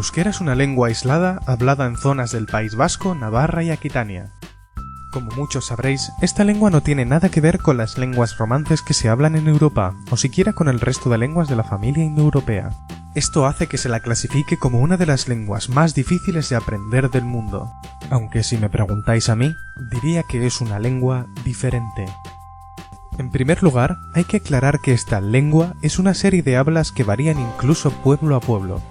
euskera es una lengua aislada hablada en zonas del País Vasco, Navarra y Aquitania. Como muchos sabréis, esta lengua no tiene nada que ver con las lenguas romances que se hablan en Europa, o siquiera con el resto de lenguas de la familia indoeuropea. Esto hace que se la clasifique como una de las lenguas más difíciles de aprender del mundo, aunque si me preguntáis a mí, diría que es una lengua diferente. En primer lugar, hay que aclarar que esta lengua es una serie de hablas que varían incluso pueblo a pueblo.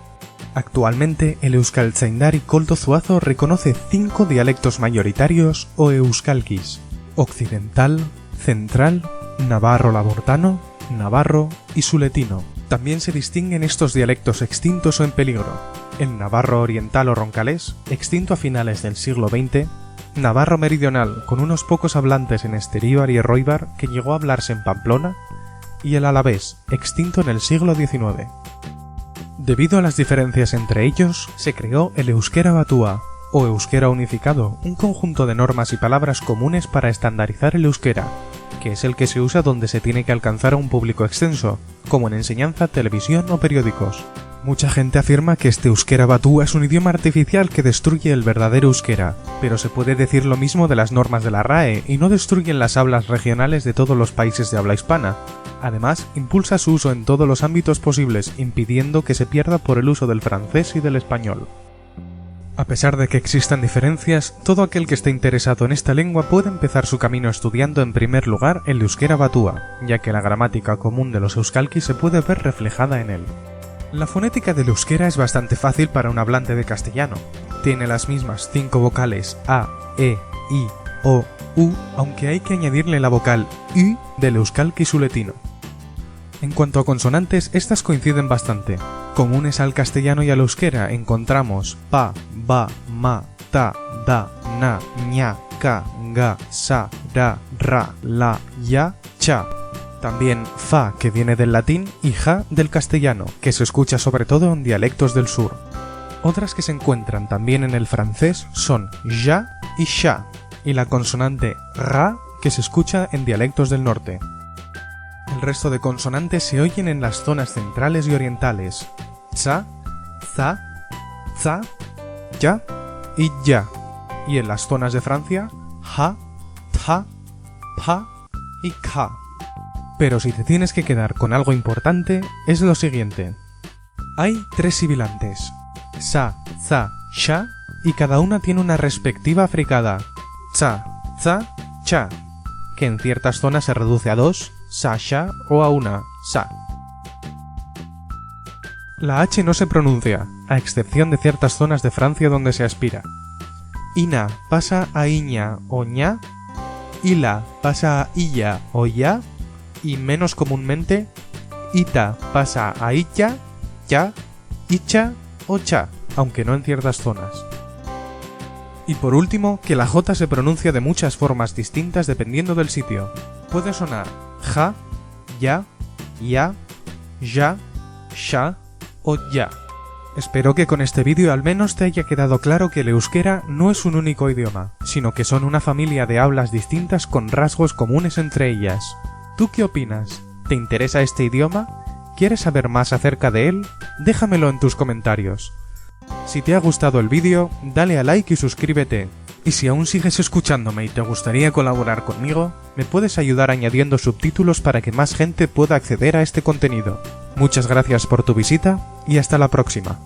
Actualmente, el Euskaltzaindari Koldo Zuazo reconoce 5 dialectos mayoritarios o euskalkis: occidental, central, navarro-labortano, navarro y suletino. También se distinguen estos dialectos extintos o en peligro: el navarro oriental o roncalés, extinto a finales del siglo XX, navarro meridional, con unos pocos hablantes en Esteríbar y Erroibar, que llegó a hablarse en Pamplona, y el alavés, extinto en el siglo XIX. Debido a las diferencias entre ellos, se creó el euskera batua, o euskera unificado, un conjunto de normas y palabras comunes para estandarizar el euskera, que es el que se usa donde se tiene que alcanzar a un público extenso, como en enseñanza, televisión o periódicos. Mucha gente afirma que este euskera batua es un idioma artificial que destruye el verdadero euskera, pero se puede decir lo mismo de las normas de la RAE y no destruyen las hablas regionales de todos los países de habla hispana. Además, impulsa su uso en todos los ámbitos posibles, impidiendo que se pierda por el uso del francés y del español. A pesar de que existan diferencias, todo aquel que esté interesado en esta lengua puede empezar su camino estudiando en primer lugar el euskera batua, ya que la gramática común de los euskalkis se puede ver reflejada en él. La fonética del euskera es bastante fácil para un hablante de castellano. Tiene las mismas 5 vocales A, E, I, O, U, aunque hay que añadirle la vocal Y del euskalki suletino. En cuanto a consonantes, estas coinciden bastante. Comunes al castellano y al euskera encontramos pa, ba, ma, ta, da, na, ña, ka, ga, sa, ra, ra, la, ya, cha. También fa, que viene del latín, y ja del castellano, que se escucha sobre todo en dialectos del sur. Otras que se encuentran también en el francés son ja y sha, y la consonante ra, que se escucha en dialectos del norte. El resto de consonantes se oyen en las zonas centrales y orientales: tsa, za, za, ya y ya, y en las zonas de Francia, ja, ta, pa y ka. Pero si te tienes que quedar con algo importante, es lo siguiente. Hay 3 sibilantes: sa, za, sha, y cada una tiene una respectiva fricada: tsa, za, cha, que en ciertas zonas se reduce a 2, sa, sha, o a una, sa. La H no se pronuncia, a excepción de ciertas zonas de Francia donde se aspira. Ina pasa a iña o ña, ila pasa a illa o ya, y menos comúnmente, ita pasa a illa, ya, icha o cha, aunque no en ciertas zonas. Y por último, que la J se pronuncia de muchas formas distintas dependiendo del sitio. Puede sonar ja, ya, ya, sha o ya. Espero que con este vídeo al menos te haya quedado claro que el euskera no es un único idioma, sino que son una familia de hablas distintas con rasgos comunes entre ellas. ¿Tú qué opinas? ¿Te interesa este idioma? ¿Quieres saber más acerca de él? Déjamelo en tus comentarios. Si te ha gustado el vídeo, dale a like y suscríbete. Y si aún sigues escuchándome y te gustaría colaborar conmigo, me puedes ayudar añadiendo subtítulos para que más gente pueda acceder a este contenido. Muchas gracias por tu visita y hasta la próxima.